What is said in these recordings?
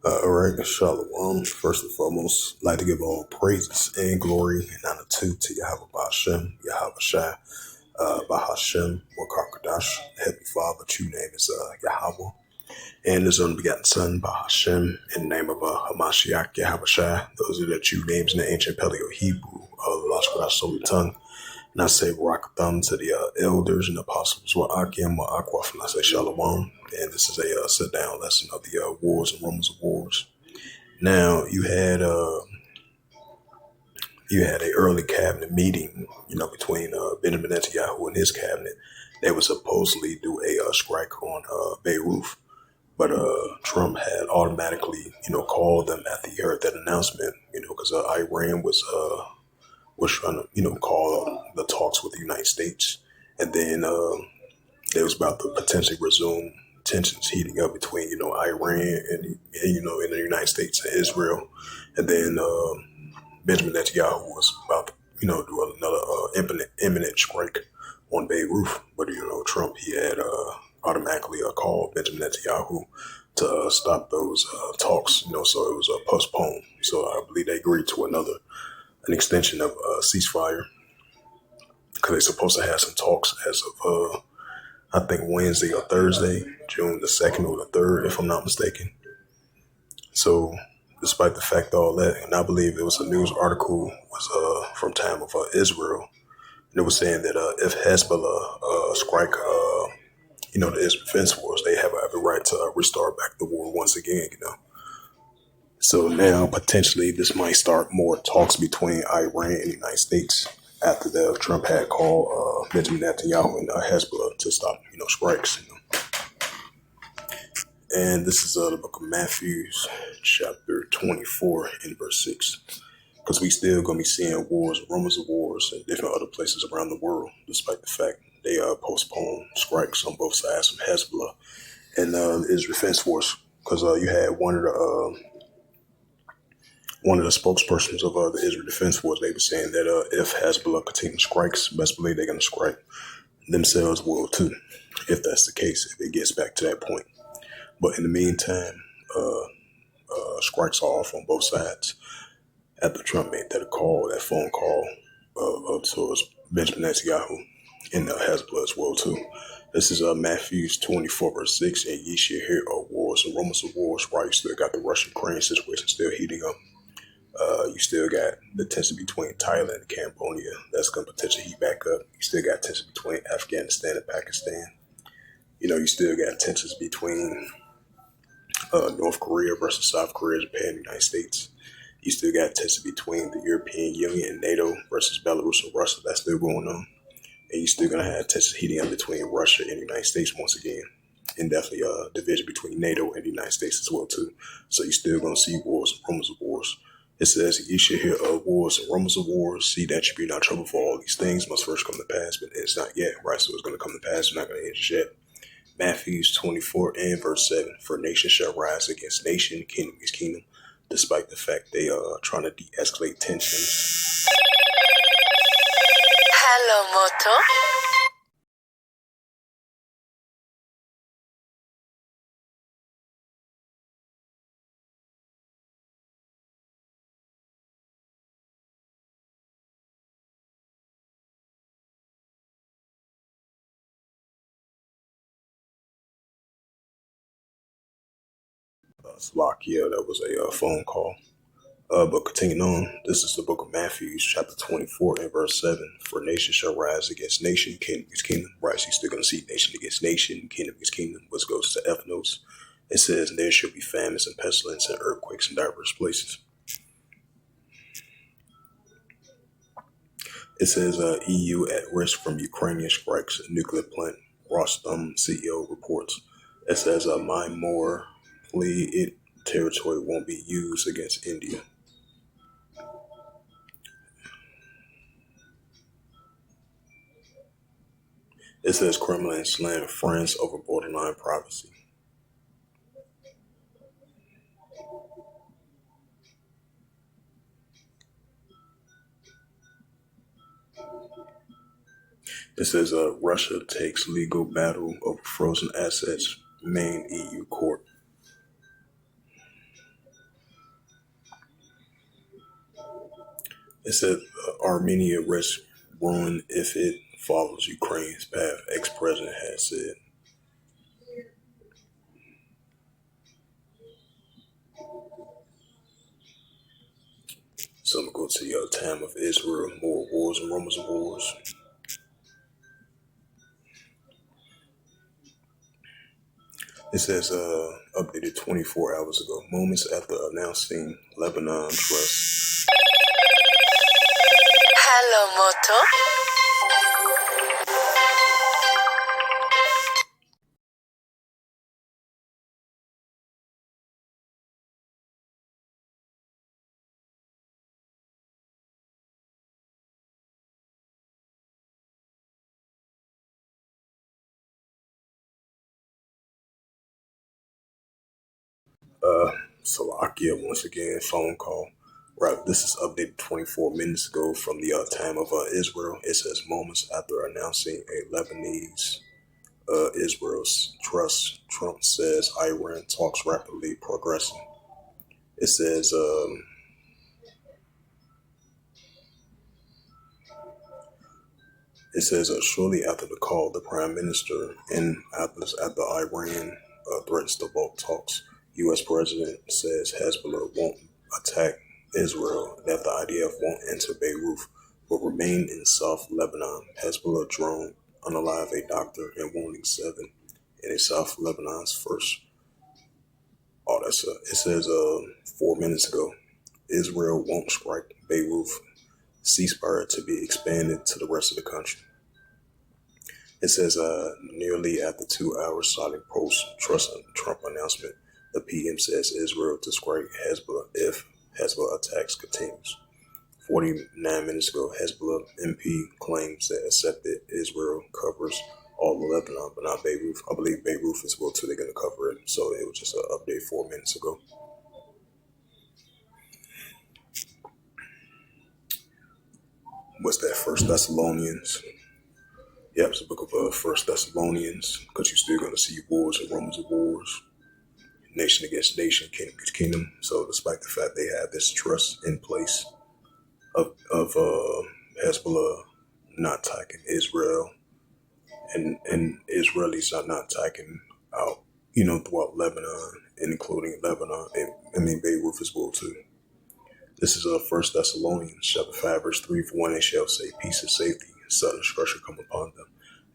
All right, Shalom. First and foremost, I'd like to give all praises and glory and honor to Yahweh Bashem, Yahweh Shai, Bahashem, Wakakadash, Heavenly Father. True name is Yahweh, and His unbegotten Son, Bahashem, in the name of Hamashiach, Yahweh Shai. Those are the true names in the ancient Paleo Hebrew, the Lashkadash Holy Tongue. And I say Barakatham to the elders and apostles, wa Akim, wa Akwaf, and I say Shalom. And this is a sit down lesson of the wars and rumors of wars. Now you had a early cabinet meeting, between Benjamin Netanyahu and his cabinet. They would supposedly do a strike on Beirut, but Trump had automatically, called them after he heard that announcement, because Iran was trying to, call the talks with the United States, and then they was about to potentially resume tensions heating up between, Iran and in the United States and Israel, and then Benjamin Netanyahu was about to, do another imminent strike on Beirut, but Trump he had automatically called Benjamin Netanyahu to stop those talks, so it was postponed. So I believe they agreed to an extension of ceasefire because they're supposed to have some talks as of I think Wednesday or Thursday, June the 2nd or the 3rd, if I'm not mistaken. So despite the fact of all that, and I believe it was a news article was from time of Israel, and it was saying that if Hezbollah strike the Israel Defense Force, they have every right to restart back the war once again. So now potentially this might start more talks between Iran and the United States after the Trump had called Benjamin Netanyahu and Hezbollah to stop, strikes. And this is the book of Matthew, chapter 24 and verse 6. Because we still going to be seeing wars, rumors of wars in different other places around the world, despite the fact they postponed strikes on both sides from Hezbollah and the Israel Defense Force. Because you had one of the spokespersons of the Israel Defense Force, they were saying that if Hezbollah continues strikes, best believe they're going to strike themselves will too, if that's the case, if it gets back to that point. But in the meantime, strikes are off on both sides. After Trump made that phone call towards Benjamin Netanyahu and Hezbollah as well too. This is Matthew 24 verse 6, and ye shall hear of wars and rumors of wars. Right, you still got the Russian-Ukraine situation still heating up. You still got the tension between Thailand and Cambodia that's going to potentially heat back up. You still got tension between Afghanistan and Pakistan. You still got tensions between North Korea versus South Korea, Japan, and the United States. You still got tension between the European Union and NATO versus Belarus and Russia. That's still going on. And you're still going to have tensions heating up between Russia and the United States once again. And definitely a division between NATO and the United States as well too. So you're still going to see wars and rumors of wars. It says, you should hear of wars and rumors of wars. See that you be not trouble for all these things must first come to pass, but it's not yet, right? So it's going to come to pass. It's not going to end just yet. Matthew 24 and verse 7. For nation shall rise against nation, kingdom against kingdom, despite the fact they are trying to de-escalate tensions. Hello, Moto. Slovakia, that was a phone call. But continuing on, this is the book of Matthew, chapter 24 and verse 7. For nation shall rise against nation, kingdom against kingdom. Right, so you're still going to see nation against nation, kingdom against kingdom, which goes to ethnos. It says, there shall be famines and pestilence and earthquakes in diverse places. It says, EU at risk from Ukrainian strikes, nuclear plant, Rostom CEO reports. It says, mine more it territory won't be used against India. It says Kremlin slammed France over borderline privacy. It says Russia takes legal battle over frozen assets, main EU court. It said Armenia risks ruin if it follows Ukraine's path, ex-president has said. So I'm going to go to the time of Israel, more wars and rumors of wars. It says updated 24 hours ago, moments after announcing Lebanon trust. Hello, Moto. Slovakia once again, phone call. Right, this is updated 24 minutes ago from the time of Israel. It says moments after announcing a Lebanese Israel's trust, Trump says Iran talks rapidly progressing. It says shortly after the call, the prime minister in after Iran threatens to halt talks. U.S. president says Hezbollah won't attack Israel, that the IDF won't enter Beirut, but remain in South Lebanon. Hezbollah drone unalive a doctor and wounding 7 in a South Lebanon's first. Oh, it says 4 minutes ago. Israel won't strike Beirut. Ceasefire to be expanded to the rest of the country. It says nearly after 2 hours silent post Trump announcement, the PM says Israel to strike Hezbollah if Hezbollah attacks continues. 49 minutes ago, Hezbollah MP claims that accepted Israel covers all of Lebanon, but not Beirut. I believe Beirut as well too. They're going to cover it. So it was just an update 4 minutes ago. What's that? First Thessalonians. Yep, it's the book of First Thessalonians, because you're still going to see wars and rumors of wars, nation against nation, kingdom against kingdom. So despite the fact they have this trust in place of Hezbollah not attacking Israel, and Israelis are not attacking out, throughout Lebanon, including Lebanon, and Beirut as well too. This is First Thessalonians chapter 5 verse 3. For one, they shall say peace and safety, sudden destruction come upon them,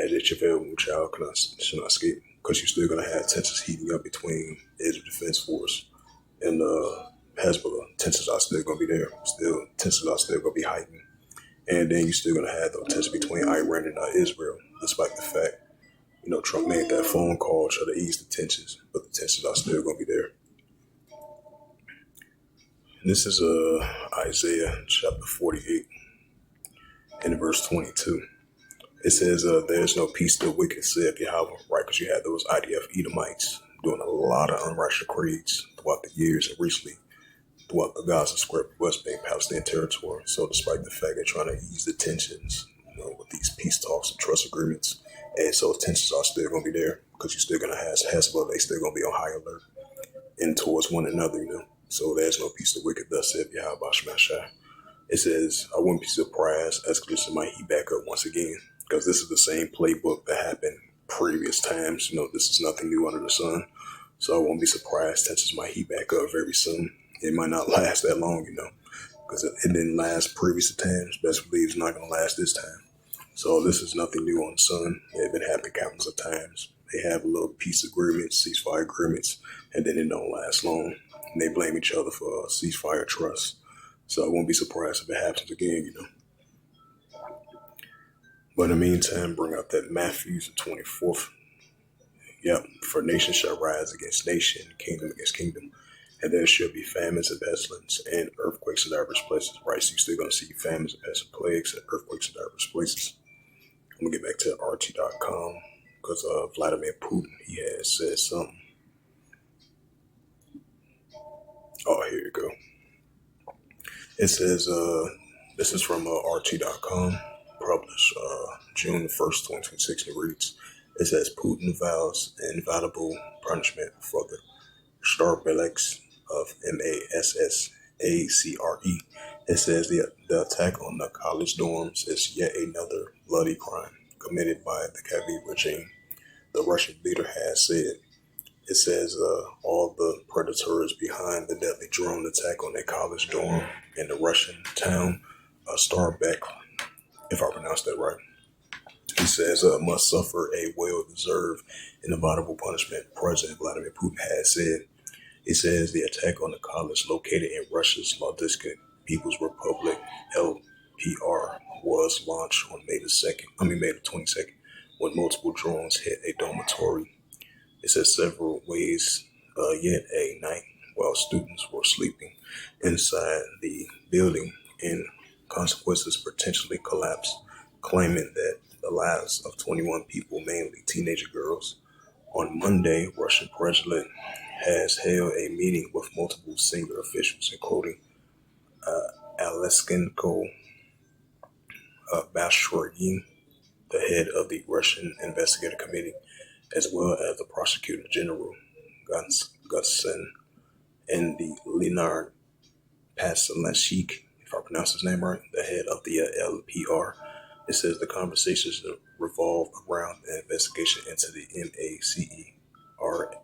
as they travail when child should not escape, because you're still gonna have tensions heating up between Israel Defense Force and Hezbollah. Tensions are still gonna be there. Tensions are still gonna be heightened, and then you're still gonna have those tensions between Iran and Israel, despite the fact Trump made that phone call try to ease the tensions, but the tensions are still gonna be there. This is Isaiah chapter 48 and verse 22. It says, there's no peace to the wicked, saith Yahweh, right? Because you had those IDF Edomites doing a lot of unrighteous creeds throughout the years and recently throughout the Gaza Strip, West Bank, Palestinian territory. So despite the fact they're trying to ease the tensions, with these peace talks and trust agreements, and so tensions are still going to be there, because you're still going to have Hezbollah, they still going to be on high alert and towards one another, So there's no peace to the wicked, thus saith Yahweh Shemashai. It says, I wouldn't be surprised, escalation might heat back up once again, because this is the same playbook that happened previous times. This is nothing new under the sun. So I won't be surprised tensions might heat back up very soon. It might not last that long, because it didn't last previous times. Best believe it's not going to last this time. So this is nothing new on the sun. It's been happening countless of times. They have a little peace agreements, ceasefire agreements, and then it don't last long. And they blame each other for ceasefire trust. So I won't be surprised if it happens again, But in the meantime, bring out that Matthew, the 24th. Yep, for nation shall rise against nation, kingdom against kingdom. And there shall be famines and pestilence and earthquakes in diverse places. Right, so you're still going to see famines and pestilence, plagues and earthquakes in diverse places. I'm going to get back to RT.com, because Vladimir Putin, he has said something. Oh, here you go. It says, this is from RT.com. published June 1st, 2026, and it reads, it says Putin vows inevitable punishment for the Starbelex of MASSACRE. It says the attack on the college dorms is yet another bloody crime committed by the Kyiv regime, the Russian leader has said. It says all the predators behind the deadly drone attack on a college dorm in the Russian town Starbek, if I pronounced that right. He says must suffer a well-deserved and inevitable punishment, President Vladimir Putin has said. He says the attack on the college located in Russia's Luhansk People's Republic, LPR, was launched on May the 22nd, when multiple drones hit a dormitory. It says several ways yet a night while students were sleeping inside the building and consequences potentially collapsed, claiming that the lives of 21 people, mainly teenager girls. On Monday, Russian President has held a meeting with multiple senior officials, including Alexenko Bashorgin, the head of the Russian Investigative Committee, as well as the Prosecutor General Gutsen and the Leonard Pasalenchik, if I pronounce his name right, the head of the LPR. It says the conversations revolve around the investigation into the MACRE,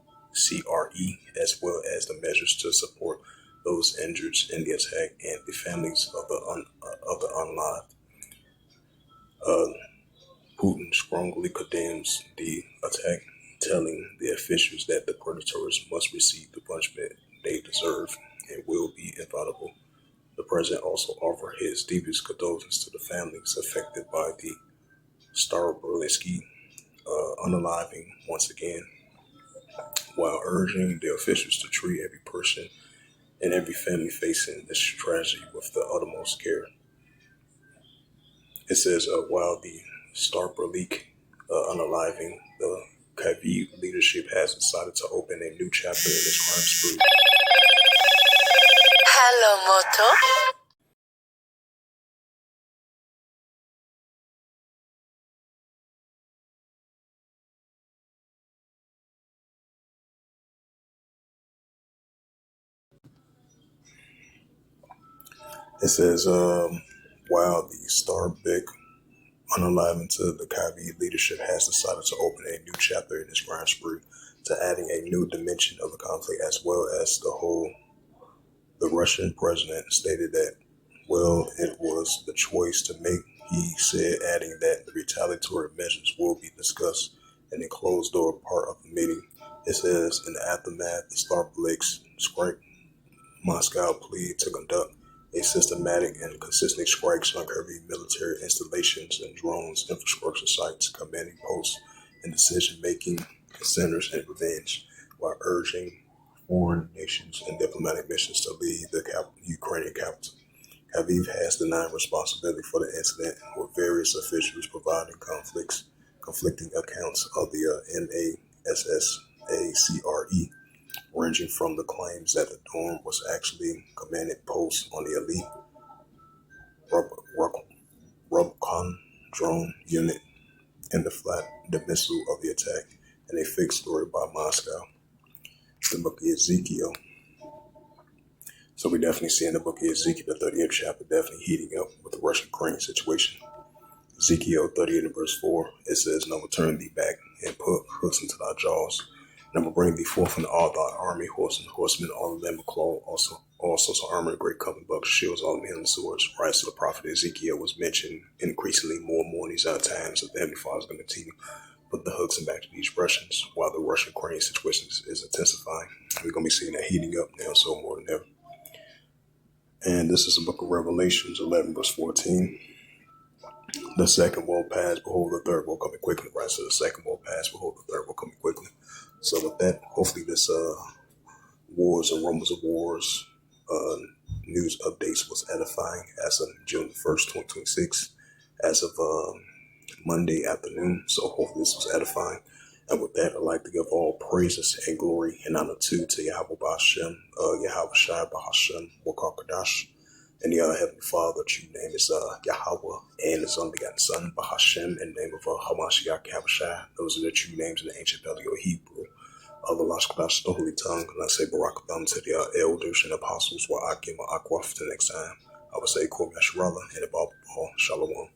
as well as the measures to support those injured in the attack and the families of the unalived. Putin strongly condemns the attack, telling the officials that the predators must receive the punishment they deserve and will be inevitable. The president also offered his deepest condolences to the families affected by the Starobinsky unaliving once again, while urging the officials to treat every person and every family facing this tragedy with the utmost care. It says, while the Starberleak unaliving, the Kyiv leadership has decided to open a new chapter in this crime spree. Hello, Moto. It says, while the Starbek unaliving to the Kyiv leadership has decided to open a new chapter in this crime spree, to adding a new dimension of the conflict, as well as the Russian president stated that, well, it was the choice to make, he said, adding that the retaliatory measures will be discussed in a closed-door part of the meeting. It says, in the aftermath, the Starbucks strike, Moscow pleaded to conduct a systematic and consistent strikes on Kyiv military installations and drones, infrastructure sites, commanding posts, and decision-making centers and revenge, while urging foreign nations and diplomatic missions to leave the Ukrainian capital. Kyiv has denied responsibility for the incident, with various officials providing conflicting accounts of the MASSACRE, ranging from the claims that the dorm was actually commanded post on the elite Rubicon drone unit and the missile of the attack, and a fake story by Moscow. The book of Ezekiel. So we definitely see in the book of Ezekiel, the 30th chapter, definitely heating up with the Russian-Ukraine situation. Ezekiel 38 and verse 4, it says, "And I will turn thee back and put hooks into thy jaws, and I will bring thee forth in all thy army, horse and horsemen, all of them clothed, also sorts of armor, great company, bucks, shields, all of them and swords." Right, so the prophet Ezekiel was mentioned increasingly more and more in these times that the Heavenly Father is going to continue put the hooks in back to these Russians while the Russian-Ukraine situation is intensifying. We're going to be seeing that heating up now, so more than ever. And this is the book of Revelations 11 verse 14. The second will pass, behold, the third will come quickly. Right, so the second will pass, behold, the third will come quickly. So with that, hopefully this wars and rumbles of wars news updates was edifying as of June 1st, 2026, as of Monday afternoon. So hopefully this was edifying. And with that, I'd like to give all praises and glory and honor to Yahweh B'Hashem, Yahweh Shai B'Hashem, Wakar Kadash. And the Heavenly Father, true name is Yahweh, and His unbegotten Son, Bahashem, in the name of Hamashiach Yahushua. Those are the true names in the ancient Paleo Hebrew. Of the Lashkash, the Holy Tongue, and I say Barak Thumb to the elders and apostles, while I give my aqua for the next time. I would say Kwam Yasharallah and the Bible Shalom.